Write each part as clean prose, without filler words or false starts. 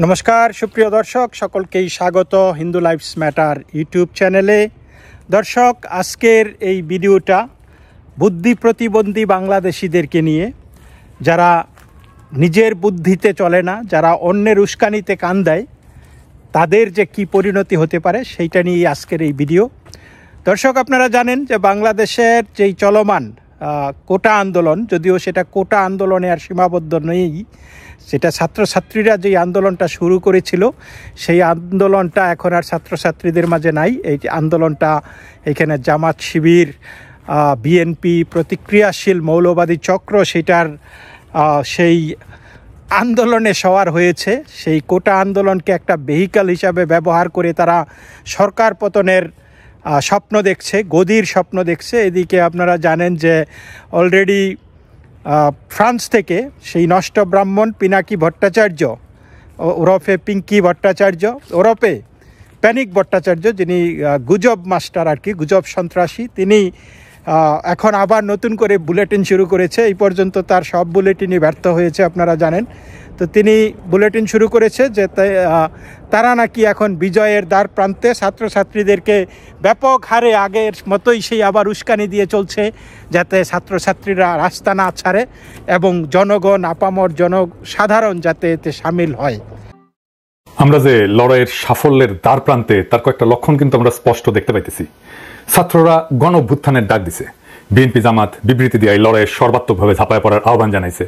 নমস্কার সুপ্রিয় দর্শক, সকলকেই স্বাগত হিন্দু লাইফস ম্যাটার ইউটিউব চ্যানেলে। দর্শক, আজকের এই ভিডিওটা বুদ্ধি প্রতিবন্ধী বাংলাদেশিদেরকে নিয়ে, যারা নিজের বুদ্ধিতে চলে না, যারা অন্যের উস্কানিতে কান দেয়, তাদের যে কি পরিণতি হতে পারে সেইটা নিয়ে আজকের এই ভিডিও। দর্শক, আপনারা জানেন যে বাংলাদেশের যেই চলমান কোটা আন্দোলন, যদিও সেটা কোটা আন্দোলনে আর সীমাবদ্ধ নেই, সেটা ছাত্রছাত্রীরা যেই আন্দোলনটা শুরু করেছিল সেই আন্দোলনটা এখন আর ছাত্রছাত্রীদের মাঝে নাই। এই আন্দোলনটা এখানে জামাত শিবির, বিএনপি, প্রতিক্রিয়াশীল মৌলবাদী চক্র সেটার সেই আন্দোলনে সওয়ার হয়েছে। সেই কোটা আন্দোলনকে একটা ভেহিক্যাল হিসাবে ব্যবহার করে তারা সরকার পতনের স্বপ্ন দেখছে, গদির স্বপ্ন দেখছে। এদিকে আপনারা জানেন যে অলরেডি ফ্রান্স থেকে সেই নষ্ট ব্রাহ্মণ পিনাকি ভট্টাচার্য ওরফে পিঙ্কি ভট্টাচার্য ওরফে প্যানিক ভট্টাচার্য, যিনি গুজব মাস্টার আর কি, গুজব সন্ত্রাসী, তিনি এখন আবার নতুন করে বুলেটিন শুরু করেছে। এই পর্যন্ত তার সব বুলেটিনই ব্যর্থ হয়েছে, আপনারা জানেন। তো তিনি বুলেটিন শুরু করেছে যে তারা নাকি এখন বিজয়ের দ্বার প্রান্তে, ছাত্রছাত্রীদেরকে ব্যাপক হারে আগের মতোই সেই আবার উস্কানি দিয়ে চলছে, যাতে ছাত্রছাত্রীরা রাস্তা না ছাড়ে এবং জনগণ, আপামর জনসাধারণ যাতে এতে সামিল হয়। আমরা যে লড়াইয়ের সাফল্যের দ্বার প্রান্তে, তার কয়েকটা লক্ষণ কিন্তু আমরা স্পষ্ট দেখতে পাইতেছি। ছাত্ররা গণ অভ্যুত্থানের ডাক দিছে, বিএনপি জামাত বিবৃতি দিয়ে এই লড়াইয়ের সর্বাত্মকভাবে ঝাঁপায় পড়ার আহ্বান জানাইছে।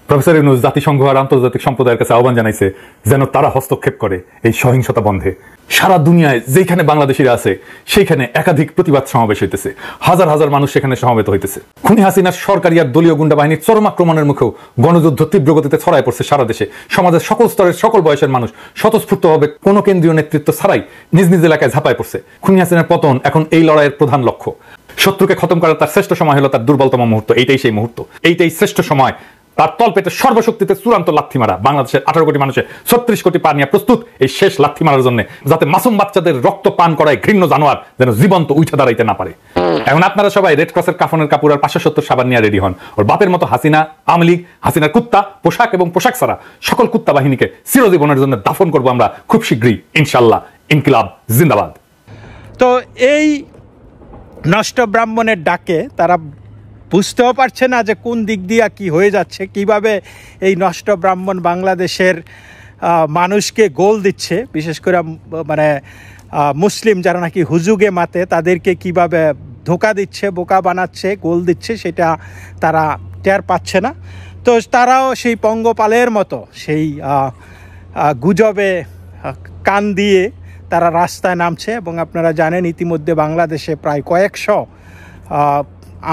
প্রফেসর ইউনূস জাতিসংঘ আর আন্তর্জাতিক সম্প্রদায়ের কাছে আহ্বান জানাইছে যেন তারা হস্তক্ষেপ করে এই সহিংসতা বন্ধে। সারা দুনিয়ায় যেখানে বাংলাদেশিরা আছে সেইখানে একাধিক প্রতিবাদ সমাবেশ হইতেছে, হাজার হাজার মানুষ সেখানে সমবেত হইতেছে। খুনি হাসিনার সরকারি আর দলীয় গুন্ডা বাহিনীর চরম আক্রমণের মুখেও গণযুদ্ধ তীব্র গতিতে ছড়ায় পড়ছে সারা দেশে। সমাজের সকল স্তরের সকল বয়সের মানুষ স্বতঃস্ফূর্তভাবে কোনো কেন্দ্রীয় নেতৃত্ব ছাড়াই নিজ নিজ এলাকায় ঝাঁপায় পড়ছে। খুনি হাসিনার পতন এখন এই লড়াইয়ের প্রধান লক্ষ্য। শত্রুকে খতম করার তার শ্রেষ্ঠ সময় হলো তার দুর্বলতম মুহূর্ত। এইটাই সেই মুহূর্ত, এইটাই শ্রেষ্ঠ সময়। তার তলপেটে সর্বশক্তিতে চূড়ান্ত লাথি মারা। বাংলাদেশের 18 কোটি মানুষের 36 কোটি পা নিয়ে প্রস্তুত এই শেষ লাথি মারার জন্য, যাতে মাসুম বাচ্চাদের রক্ত পান করায় ঘৃণ্য জানোয়ার যেন জীবন্ত উঠে দাঁড়াইতে না পারে। এখন আপনারা সবাই রেড ক্রসের কাফনের কাপড় আর 570 সাবান নিয়ে রেডি হন। ওর বাপের মতো হাসিনা, আওয়ামী লীগ, হাসিনার কুত্তা পোশাক এবং পোশাক ছাড়া সকল কুত্তা বাহিনীকে চিরজীবনের জন্য দাফন করবো আমরা খুব শীঘ্রই, ইনশাল্লাহ। ইনকিলাব জিন্দাবাদ। তো এই নষ্ট ব্রাহ্মণের ডাকে তারা বুঝতেও পারছে না যে কোন দিক দিয়ে কি হয়ে যাচ্ছে, কিভাবে এই নষ্ট ব্রাহ্মণ বাংলাদেশের মানুষকে গোল দিচ্ছে, বিশেষ করে মানে মুসলিম যারা নাকি হুজুগে মাতে তাদেরকে কিভাবে ধোকা দিচ্ছে, বোকা বানাচ্ছে, গোল দিচ্ছে, সেটা তারা টের পাচ্ছে না। তো তারাও সেই পঙ্গপালের মতো সেই গুজবে কান দিয়ে তারা রাস্তায় নামছে। এবং আপনারা জানেন ইতিমধ্যে বাংলাদেশে প্রায় কয়েকশো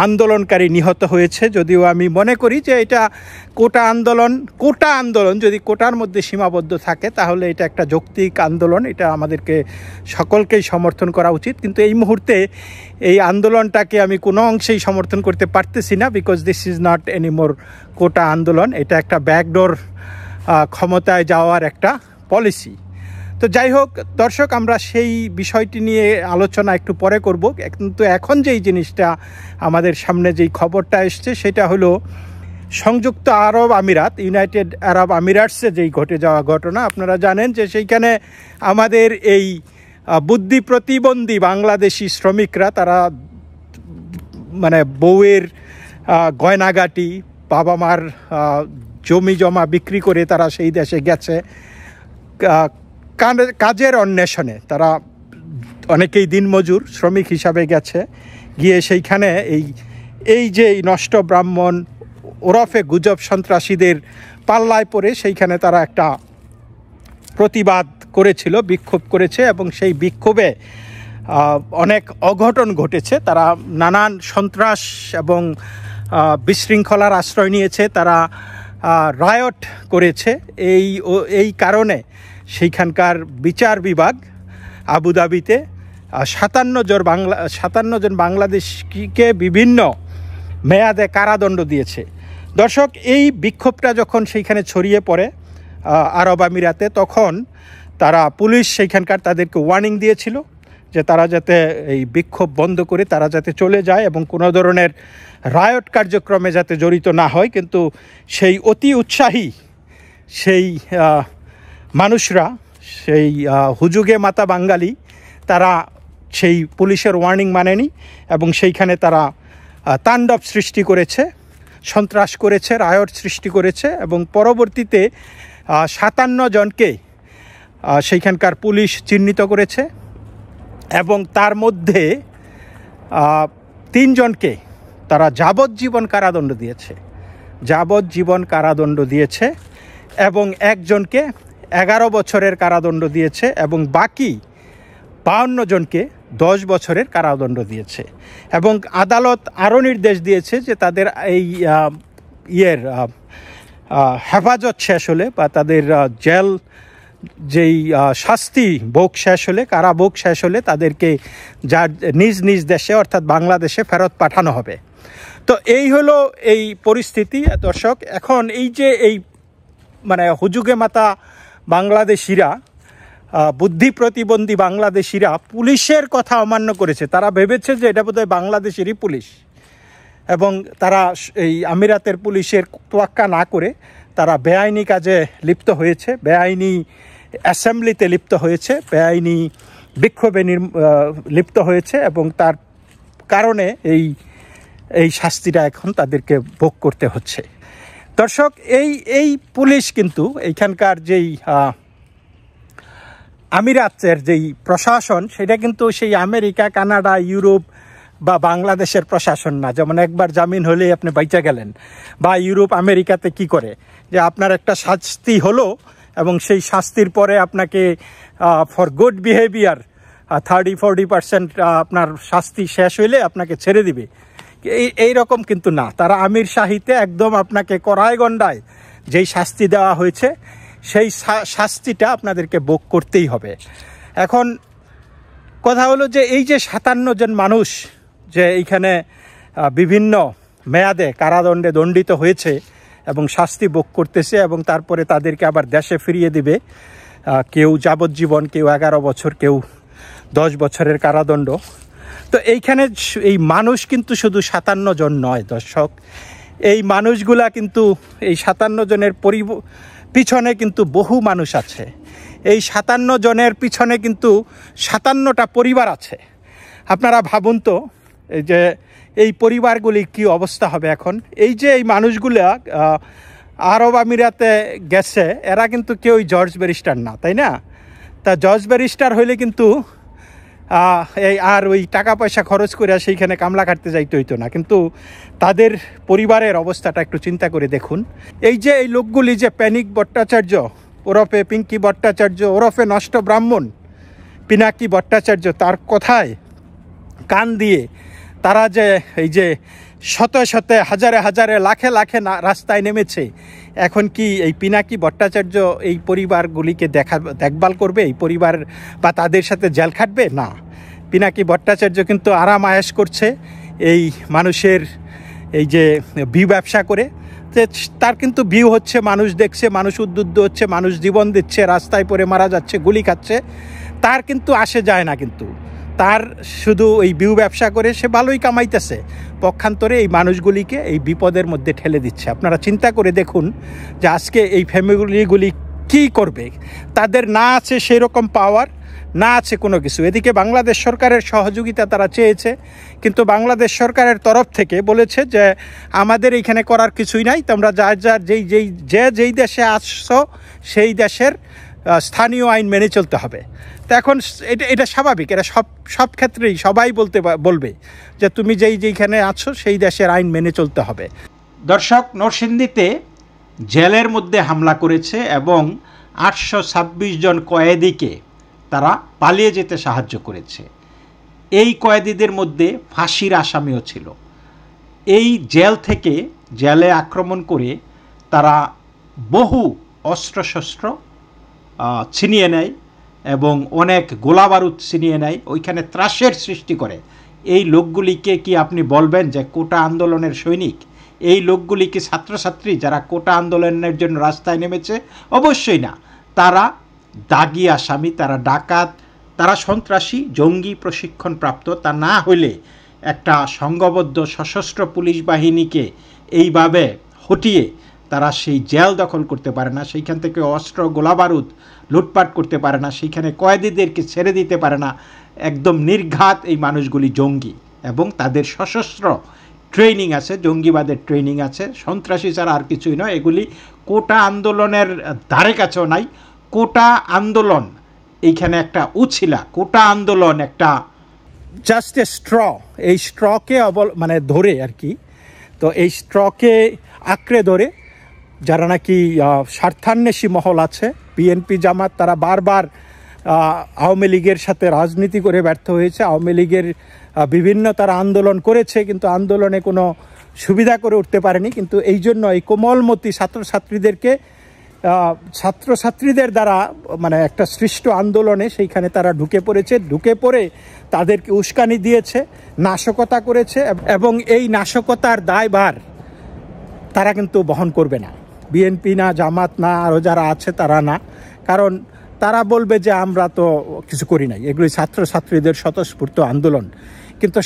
আন্দোলনকারী নিহত হয়েছে। যদিও আমি মনে করি যে এটা কোটা আন্দোলন যদি কোটার মধ্যে সীমাবদ্ধ থাকে তাহলে এটা একটা যৌক্তিক আন্দোলন, এটা আমাদেরকে সকলকেই সমর্থন করা উচিত। কিন্তু এই মুহূর্তে এই আন্দোলনটাকে আমি কোনো অংশেই সমর্থন করতে পারতেছি না, because this is not anymore quota আন্দোলন। এটা একটা ব্যাকডোর ক্ষমতায় যাওয়ার একটা পলিসি। তো যাই হোক দর্শক, আমরা সেই বিষয়টি নিয়ে আলোচনা একটু পরে করব। কিন্তু এখন যেই জিনিসটা আমাদের সামনে যেই খবরটা এসছে সেটা হলো সংযুক্ত আরব আমিরাত, ইউনাইটেড আরব আমিরাটসে যেই ঘটে যাওয়া ঘটনা। আপনারা জানেন যে সেইখানে আমাদের এই বুদ্ধি প্রতিবন্ধী বাংলাদেশি শ্রমিকরা, তারা মানে বউয়ের গয়নাগাটি, বাবা মার জমি জমা বিক্রি করে তারা সেই দেশে গেছে কাজের অন্বেষণে। তারা অনেকেই দিনমজুর শ্রমিক হিসাবে গেছে, গিয়ে সেইখানে এই যে নষ্ট ব্রাহ্মণ ওরফে গুজব সন্ত্রাসীদের পাল্লায় পড়ে সেইখানে তারা একটা প্রতিবাদ করেছিল, বিক্ষোভ করেছে। এবং সেই বিক্ষোভে অনেক অঘটন ঘটেছে। তারা নানান সন্ত্রাস এবং বিশৃঙ্খলার আশ্রয় নিয়েছে, তারা রায়ট করেছে। এই কারণে সেইখানকার বিচার বিভাগ আবুধাবিতে 57 জন বাংলাদেশিকে বিভিন্ন মেয়াদে কারাদণ্ড দিয়েছে। দর্শক, এই বিক্ষোভটা যখন সেইখানে ছড়িয়ে পড়ে আরব আমিরাতে, তখন তারা পুলিশ সেইখানকার তাদেরকে ওয়ার্নিং দিয়েছিল যে তারা যাতে এই বিক্ষোভ বন্ধ করে তারা যাতে চলে যায় এবং কোনো ধরনের রায়ট কার্যক্রমে যাতে জড়িত না হয়। কিন্তু সেই অতি উৎসাহী সেই মানুষরা, সেই হুজুগে মাতা বাঙালি, তারা সেই পুলিশের ওয়ার্নিং মানেনি এবং সেইখানে তারা তাণ্ডব সৃষ্টি করেছে, সন্ত্রাস করেছে, রায়ট সৃষ্টি করেছে এবং পরবর্তীতে 57 জনকে সেইখানকার পুলিশ চিহ্নিত করেছে এবং তার মধ্যে 3 জনকে তারা যাবজ্জীবন কারাদণ্ড দিয়েছে, যাবজ্জীবন কারাদণ্ড দিয়েছে এবং একজনকে 11 বছরের কারাদণ্ড দিয়েছে এবং বাকি 52 জনকে 10 বছরের কারাদণ্ড দিয়েছে। এবং আদালত আরও নির্দেশ দিয়েছে যে তাদের এই হেফাজত শেষ হলে বা তাদের জেল যেই শাস্তি ভোগ শেষ হলে, কারাভোগ শেষ হলে তাদেরকে যার নিজ নিজ দেশে অর্থাৎ বাংলাদেশে ফেরত পাঠানো হবে। তো এই হলো এই পরিস্থিতি দর্শক। এখন এই যে এই মানে হুজুগে মাতা বাংলাদেশিরা, বুদ্ধি প্রতিবন্ধী বাংলাদেশিরা পুলিশের কথা অমান্য করেছে। তারা ভেবেছে যে এটা বোধহয় বাংলাদেশেরই পুলিশ এবং তারা এই আমিরাতের পুলিশের তোয়াক্কা না করে তারা বেআইনি কাজে লিপ্ত হয়েছে, বেআইনি অ্যাসেম্বলিতে লিপ্ত হয়েছে, বেআইনি বিক্ষোভে লিপ্ত হয়েছে এবং তার কারণে এই শাস্তিটা এখন তাদেরকে ভোগ করতে হচ্ছে। দর্শক, এই পুলিশ কিন্তু এইখানকার যেই আমিরাতের যেই প্রশাসন, সেটা কিন্তু সেই আমেরিকা, কানাডা, ইউরোপ বা বাংলাদেশের প্রশাসন না। যেমন একবার জামিন হলেই আপনি বাইচা গেলেন, বা ইউরোপ আমেরিকাতে কি করে যে আপনার একটা শাস্তি হলো এবং সেই শাস্তির পরে আপনাকে ফর গুড বিহেভিয়ার 30-40% আপনার শাস্তি শেষ হইলে আপনাকে ছেড়ে দিবে, এই রকম কিন্তু না। তারা আমির শাহিতে একদম আপনাকে কড়ায় গন্ডায় যেই শাস্তি দেওয়া হয়েছে সেই শাস্তিটা আপনাদেরকে ভোগ করতেই হবে। এখন কথা হলো যে এই যে 57 জন মানুষ যে এইখানে বিভিন্ন মেয়াদে কারাদণ্ডে দণ্ডিত হয়েছে এবং শাস্তি ভোগ করতেছে এবং তারপরে তাদেরকে আবার দেশে ফিরিয়ে দিবে, কেউ যাবজ্জীবন, কেউ 11 বছর, কেউ 10 বছরের কারাদণ্ড। তো এইখানে এই মানুষ কিন্তু শুধু 57 জন নয় দর্শক, এই মানুষগুলা কিন্তু এই 57 জনের পিছনে কিন্তু বহু মানুষ আছে। এই 57 জনের পিছনে কিন্তু 57টা পরিবার আছে। আপনারা ভাবুন তো এই যে এই পরিবারগুলি কি অবস্থা হবে এখন। এই যে এই মানুষগুলা আরব আমিরাতে গেছে, এরা কিন্তু কেউই জর্জ ব্যারিস্টার না, তাই না? তা জর্জ ব্যারিস্টার হইলে কিন্তু এই আর ওই টাকা পয়সা খরচ করে সেইখানে কামলা কাটতে যাইতে হইতো না। কিন্তু তাদের পরিবারের অবস্থাটা একটু চিন্তা করে দেখুন। এই যে এই লোকগুলি যে প্যানিক ভট্টাচার্য ওরফে পিঙ্কি ভট্টাচার্য ওরফে নষ্ট ব্রাহ্মণ পিনাকি ভট্টাচার্য, তার কথায় কান দিয়ে তারা যে এই যে শতে শতে হাজারে হাজারে লাখে লাখে রাস্তায় নেমেছে, এখন কি এই পিনাকি ভট্টাচার্য এই পরিবারগুলিকে দেখভাল করবে, এই পরিবার বা তাদের সাথে জেল খাটবে? না, পিনাকি ভট্টাচার্য কিন্তু আরাম আয়েশ করছে এই মানুষের এই যে ভিউ ব্যবসা করে। তার কিন্তু ভিউ হচ্ছে, মানুষ দেখছে, মানুষ উদ্বুদ্ধ হচ্ছে, মানুষ জীবন দিচ্ছে, রাস্তায় পড়ে মারা যাচ্ছে, গুলি খাচ্ছে, তার কিন্তু আসে যায় না। কিন্তু তার শুধু এই ভিউ ব্যবসা করে সে ভালোই কামাইতেছে, পক্ষান্তরে এই মানুষগুলিকে এই বিপদের মধ্যে ঠেলে দিচ্ছে। আপনারা চিন্তা করে দেখুন যে আজকে এই ফ্যামিলিগুলি কি করবে। তাদের না আছে সেই রকম পাওয়ার, না আছে কোনো কিছু। এদিকে বাংলাদেশ সরকারের সহযোগিতা তারা চেয়েছে, কিন্তু বাংলাদেশ সরকারের তরফ থেকে বলেছে যে আমাদের এইখানে করার কিছুই নাই, তোমরা যার যেই দেশে আসছো সেই দেশের স্থানীয় আইন মেনে চলতে হবে। তো এখন এটা স্বাভাবিক, এটা সব ক্ষেত্রেই সবাই বলবে যে তুমি যেইখানে আছো সেই দেশের আইন মেনে চলতে হবে। দর্শক, নরসিংদীতে জেলের মধ্যে হামলা করেছে এবং 826 জন কয়েদিকে তারা পালিয়ে যেতে সাহায্য করেছে। এই কয়েদিদের মধ্যে ফাঁসির আসামিও ছিল। এই জেল থেকে জেলে আক্রমণ করে তারা বহু অস্ত্রশস্ত্র ছিনিয়ে নেয় এবং অনেক গোলাবারুদ ছিনিয়ে নেয়, ওইখানে ত্রাসের সৃষ্টি করে। এই লোকগুলিকে কি আপনি বলবেন যে কোটা আন্দোলনের সৈনিক? এই লোকগুলি কি ছাত্রছাত্রী যারা কোটা আন্দোলনের জন্য রাস্তায় নেমেছে? অবশ্যই না। তারা দাগী আসামি, তারা ডাকাত, তারা সন্ত্রাসী, জঙ্গি প্রশিক্ষণপ্রাপ্ত। তা না হলে একটা সংঘবদ্ধ সশস্ত্র পুলিশ বাহিনীকে এইভাবে হটিয়ে তারা সেই জেল দখল করতে পারে না, সেইখান থেকে অস্ত্র গোলাবারুদ লুটপাট করতে পারে না, সেইখানে কয়েদিদেরকে ছেড়ে দিতে পারে না। একদম নির্ঘাত এই মানুষগুলি জঙ্গি, এবং তাদের সশস্ত্র ট্রেনিং আছে, জঙ্গিবাদের ট্রেনিং আছে, সন্ত্রাসী ছাড়া আর কিছুই নয়। এগুলি কোটা আন্দোলনের ধারে কাছেও নাই। কোটা আন্দোলন এইখানে একটা উছিলা, কোটা আন্দোলন একটা জাস্ট এ স্ট্র, এই স্ট্রকে মানে ধরে আর কি। তো এই স্ট্রকে আঁকড়ে ধরে যারা নাকি স্বার্থান্বেষী মহল আছে, বিএনপি জামাত, তারা বারবার আওয়ামী লীগের সাথে রাজনীতি করে ব্যর্থ হয়েছে। আওয়ামী লীগের বিভিন্ন তারা আন্দোলন করেছে, কিন্তু আন্দোলনে কোনো সুবিধা করে উঠতে পারেনি। কিন্তু এই জন্য এই কোমলমতি ছাত্রছাত্রীদের দ্বারা মানে একটা সৃষ্ট আন্দোলনে সেইখানে তারা ঢুকে পড়েছে, ঢুকে পড়ে তাদেরকে উস্কানি দিয়েছে, নাশকতা করেছে, এবং এই নাশকতার দায়ভার তারা কিন্তু বহন করবে না। বিএনপি না, জামাত না, আরও যারা আছে তারা না। কারণ তারা বলবে যে আমরা তো কিছু করি নাই, এগুলি ছাত্রছাত্রীদের স্বতঃস্ফূর্ত আন্দোলন। কিন্তু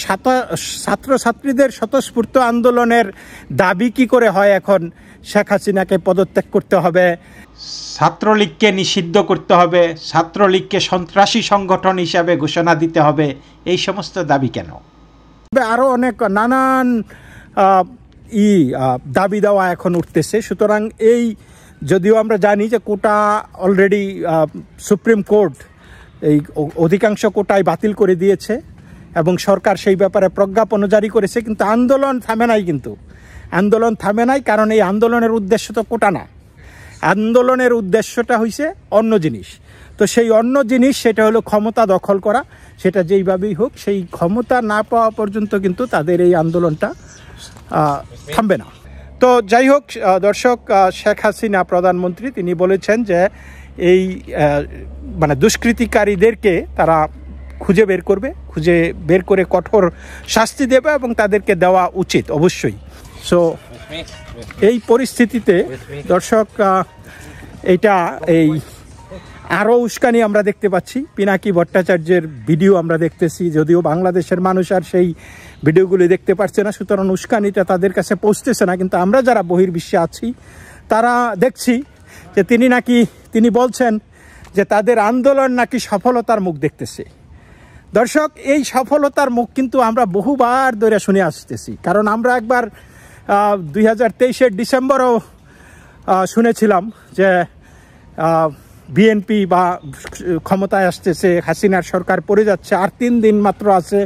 ছাত্রছাত্রীদের স্বতঃস্ফূর্ত আন্দোলনের দাবি কি করে হয় এখন শেখ হাসিনাকে পদত্যাগ করতে হবে, ছাত্রলীগকে নিষিদ্ধ করতে হবে, ছাত্রলীগকে সন্ত্রাসী সংগঠন হিসাবে ঘোষণা দিতে হবে, এই সমস্ত দাবি কেন? আরও অনেক নানান দাবি দেওয়া এখন উঠতেছে। সুতরাং এই যদিও আমরা জানি যে কোটা অলরেডি সুপ্রিম কোর্ট এই অধিকাংশ কোটাই বাতিল করে দিয়েছে এবং সরকার সেই ব্যাপারে প্রজ্ঞাপনও জারি করেছে, কিন্তু আন্দোলন থামে নাই। কিন্তু আন্দোলন থামে নাই, কারণ এই আন্দোলনের উদ্দেশ্য তো কোটা না, আন্দোলনের উদ্দেশ্যটা হইছে অন্য জিনিস। তো সেই অন্য জিনিস সেটা হলো ক্ষমতা দখল করা, সেটা যেইভাবেই হোক সেই ক্ষমতা না পাওয়া পর্যন্ত কিন্তু তাদের এই আন্দোলনটা থামবে না। তো যাই হোক দর্শক, শেখ হাসিনা প্রধানমন্ত্রী তিনি বলেছেন যে এই মানে দুষ্কৃতিকারীদেরকে তারা খুঁজে বের করে কঠোর শাস্তি দেবে এবং তাদেরকে দেওয়া উচিত অবশ্যই। সো এই পরিস্থিতিতে দর্শক এইটা এই আরও উস্কানি আমরা দেখতে পাচ্ছি। পিনাকি ভট্টাচার্যের ভিডিও আমরা দেখতেছি, যদিও বাংলাদেশের মানুষ আর সেই ভিডিওগুলি দেখতে পাচ্ছে না, সুতরাং উস্কানিটা তাদের কাছে পৌঁছতেছে না। কিন্তু আমরা যারা বহির্বিশ্বে আছি তারা দেখছি যে তিনি বলছেন যে তাদের আন্দোলন নাকি সফলতার মুখ দেখতেছে। দর্শক, এই সফলতার মুখ কিন্তু আমরা বহুবার ধরে শুনে আসতেছি, কারণ আমরা একবার 2023-এর ডিসেম্বরেও শুনেছিলাম যে বিএনপি বা ক্ষমতায় আসতেছে, হাসিনার সরকার পড়ে যাচ্ছে, আর 3 দিন মাত্র আছে,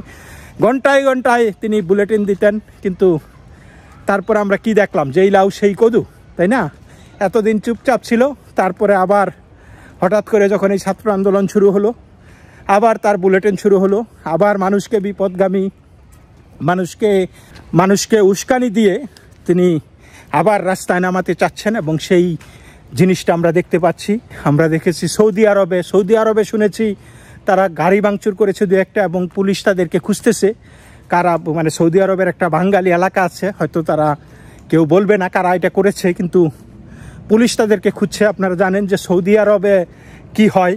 ঘন্টায় ঘন্টায় তিনি বুলেটিন দিতেন। কিন্তু তারপরে আমরা কি দেখলাম, যেই লাউ সেই কদু, তাই না? এতদিন চুপচাপ ছিল, তারপরে আবার হঠাৎ করে যখন এই ছাত্র আন্দোলন শুরু হলো, আবার তার বুলেটিন শুরু হলো, আবার মানুষকে বিপদগামী, মানুষকে উস্কানি দিয়ে তিনি আবার রাস্তায় নামাতে চাচ্ছেন। এবং সেই জিনিসটা আমরা দেখতে পাচ্ছি। আমরা দেখেছি সৌদি আরবে শুনেছি তারা গাড়ি ভাঙচুর করেছে 2-1টা, এবং পুলিশ তাদেরকে খুঁজতেছে। কারা, মানে সৌদি আরবের একটা বাঙালি এলাকা আছে, হয়তো তারা কেউ বলবে না কারা এটা করেছে, কিন্তু পুলিশ তাদেরকে খুঁজছে। আপনারা জানেন যে সৌদি আরবে কি হয়,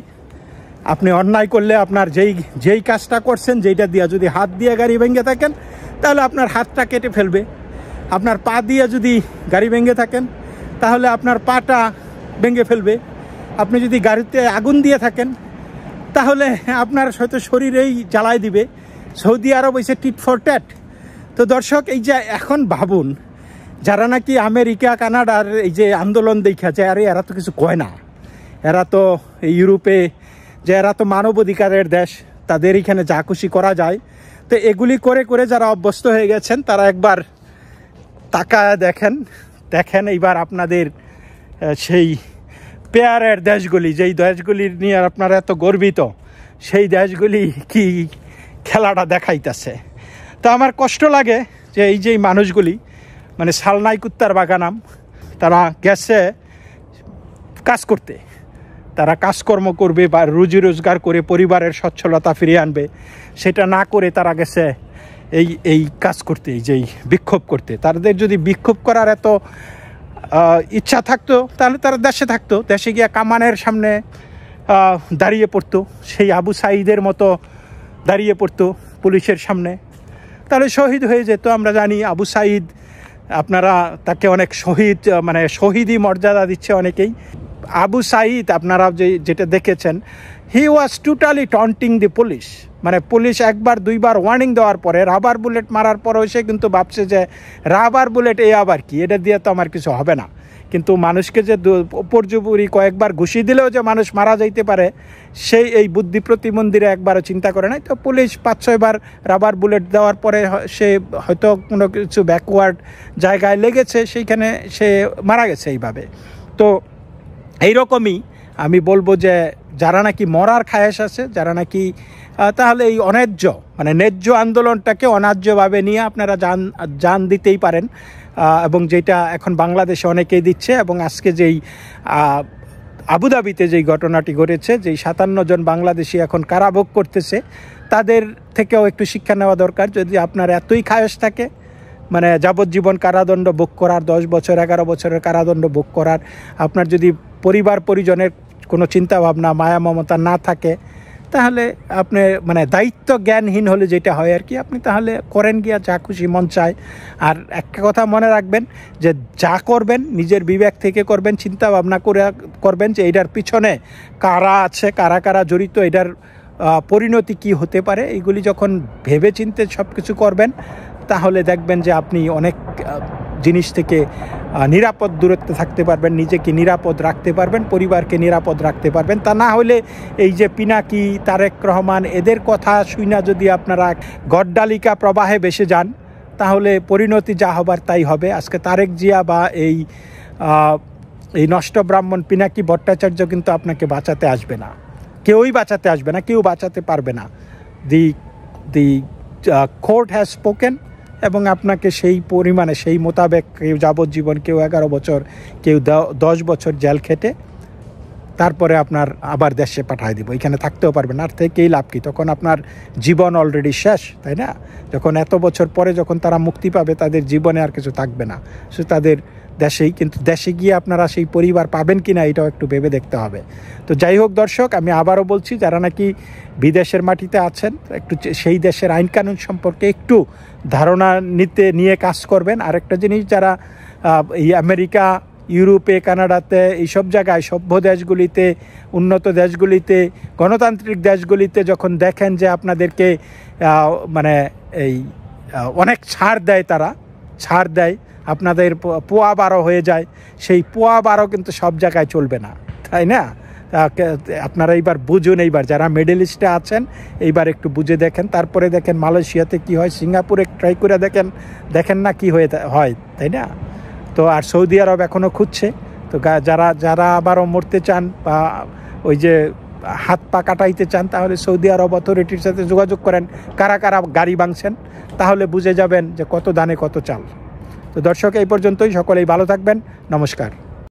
আপনি অন্যায় করলে আপনার যেই কাজটা করছেন, যেইটা দিয়ে যদি হাত দিয়ে গাড়ি ভেঙে থাকেন তাহলে আপনার হাতটা কেটে ফেলবে, আপনার পা দিয়ে যদি গাড়ি ভেঙে থাকেন তাহলে আপনার পাটা ভেঙে ফেলবে, আপনি যদি গাড়িতে আগুন দিয়ে থাকেন তাহলে আপনার হয়তো শরীরেই জ্বালাই দিবে। সৌদি আরব হইছে টিট ফর ট্যাট। তো দর্শক, এই যে এখন ভাবুন, যারা নাকি আমেরিকা কানাডার এই যে আন্দোলন দেখা যায়, আরে এরা তো কিছু কয় না, এরা তো ইউরোপে যে এরা তো মানবাধিকারের দেশ, তাদের এখানে যা খুশি করা যায়। তো এগুলি করে করে যারা অভ্যস্ত হয়ে গেছেন তারা একবার তাকায় দেখেন এইবার আপনাদের সেই পেয়ারের দেশগুলি, যেই দেশগুলির নিয়ে আপনারা এত গর্বিত, সেই দেশগুলি কি খেলাটা দেখাইতেছে। তো আমার কষ্ট লাগে যে এই যে মানুষগুলি, মানে সালনাই কুত্তার বাগানাম, তারা গেছে কাজ করতে, তারা কাজকর্ম করবে বা রুজি রোজগার করে পরিবারের সচ্ছলতা ফিরিয়ে আনবে, সেটা না করে তারা গেছে এই কাজ করতে, এই যে বিক্ষোভ করতে। তাদের যদি বিক্ষোভ করার এত ইচ্ছা থাকতো তাহলে তারা দেশে থাকতো, দেশে গিয়া কামানের সামনে দাঁড়িয়ে পড়তো, সেই আবু সাঈদের মতো দাঁড়িয়ে পড়তো পুলিশের সামনে, তাহলে শহীদ হয়ে যেত। আমরা জানি আবু সাঈদ আপনারা তাকে অনেক শহীদ মানে শহীদই মর্যাদা দিচ্ছে অনেকেই। আবু সাঈদ আপনারা যেটা দেখেছেন, he was totally taunting the police, মানে পুলিশ একবার দুইবার ওয়ার্নিং দেওয়ার পরে রাবার বুলেট মারার পরেও সে কিন্তু ভাবছে যে রাবার বুলেট এই আবার কি, এটা দিয়ে তো আমার কিছু হবে না। কিন্তু মানুষকে যে উপর্যুপরি কয়েকবার ঘুষি দিলেও যে মানুষ মারা যাইতে পারে, সেই এই বুদ্ধি প্রতিবন্ধীরা একবারও চিন্তা করে নাই। তো পুলিশ 5-6 বার রাবার বুলেট দেওয়ার পরে সে হয়তো কোনো কিছু ব্যাকওয়ার্ড জায়গায় লেগেছে, সেইখানে সে মারা গেছে এইভাবে। তো এইরকমই আমি বলবো যে যারা নাকি মরার খায়েশ আছে, যারা নাকি তাহলে এই অন্যায্য মানে ন্যায্য আন্দোলনটাকে অন্যায্যভাবে নিয়ে আপনারা জান দিতেই পারেন, এবং যেটা এখন বাংলাদেশে অনেকেই দিচ্ছে। এবং আজকে যেই আবুধাবিতে যেই ঘটনাটি ঘটেছে, যেই 57 জন বাংলাদেশি এখন কারাভোগ করতেছে, তাদের থেকেও একটু শিক্ষা নেওয়া দরকার। যদি আপনার এতই খায়েশ থাকে, মানে যাবজ্জীবন কারাদণ্ড ভোগ করার, 10 বছর 11 বছরের কারাদণ্ড ভোগ করার, আপনার যদি পরিবার পরিজনের কোনো চিন্তাভাবনা মায়া মমতা না থাকে, তাহলে আপনি মানে দায়িত্ব জ্ঞানহীন হলে যেটা হয় আর কি, আপনি তাহলে করেন গিয়া যা খুশি মন চায়। আর একটা কথা মনে রাখবেন যে যা করবেন নিজের বিবেক থেকে করবেন, চিন্তা ভাবনা করে করবেন যে এটার পিছনে কারা আছে, কারা কারা জড়িত, এটার পরিণতি কি হতে পারে। এইগুলি যখন ভেবে চিন্তে সব কিছু করবেন, তাহলে দেখবেন যে আপনি অনেক জিনিস থেকে নিরাপদ দূরত্বে থাকতে পারবেন, নিজেকে নিরাপদ রাখতে পারবেন, পরিবারকে নিরাপদ রাখতে পারবেন। তা না হলে এই যে পিনাকি, তারেক রহমান, এদের কথা শুইনা যদি আপনারা গড্ডালিকা প্রবাহে ভেসে যান, তাহলে পরিণতি যা হবার তাই হবে। আজকে তারেক জিয়া বা এই নষ্ট ব্রাহ্মণ পিনাকি ভট্টাচার্য কিন্তু আপনাকে বাঁচাতে আসবে না, কেউই বাঁচাতে আসবে না, কেউ বাঁচাতে পারবে না। দি কোর্ট হ্যাজ স্পোকেন, এবং আপনাকে সেই পরিমাণে সেই মোতাবেক কেউ যাবজ্জীবন, কেউ 11 বছর, কেউ 10 বছর জেল খেটে তারপরে আপনার আবার দেশে পাঠিয়ে দিব, এখানে থাকতেও পারবেন না। আর থেকেই লাভ কি, তখন আপনার জীবন অলরেডি শেষ, তাই না? যখন এত বছর পরে যখন তারা মুক্তি পাবে, তাদের জীবনে আর কিছু থাকবে না, সে তাদের দেশেই। কিন্তু দেশে গিয়ে আপনারা সেই পরিবার পাবেন কি না, এটাও একটু ভেবে দেখতে হবে। তো যাই হোক দর্শক, আমি আবারও বলছি, যারা নাকি বিদেশের মাটিতে আছেন, একটু সেই দেশের আইনকানুন সম্পর্কে একটু ধারণা নিয়ে কাজ করবেন। আরেকটা জিনিস, যারা এই আমেরিকা, ইউরোপে, কানাডাতে, এইসব জায়গায় সভ্য দেশগুলিতে, উন্নত দেশগুলিতে, গণতান্ত্রিক দেশগুলিতে যখন দেখেন যে আপনাদেরকে মানে এই অনেক তারা ছাড় দেয়, আপনাদের পোয়া 12 হয়ে যায়, সেই পোয়া 12 কিন্তু সব জায়গায় চলবে না, তাই না? আপনারা এইবার বুঝুন, এইবার যারা মিডল ইস্টে আছেন এইবার একটু বুঝে দেখেন, তারপরে দেখেন মালয়েশিয়াতে কি হয়, সিঙ্গাপুরে ট্রাই করে দেখেন না কি হয়, তাই না? তো আর সৌদি আরব এখনও খুঁজছে। তো যারা আবারও মরতে চান বা ওই যে হাত পা কাটাইতে চান, তাহলে সৌদি আরব অথরিটির সাথে যোগাযোগ করেন, কারা কারা গাড়ি ভাঙছেন, তাহলে বুঝে যাবেন যে কত দানে কত চাল। তো দর্শক, এই পর্যন্তই, সকলেই ভালো থাকবেন, নমস্কার।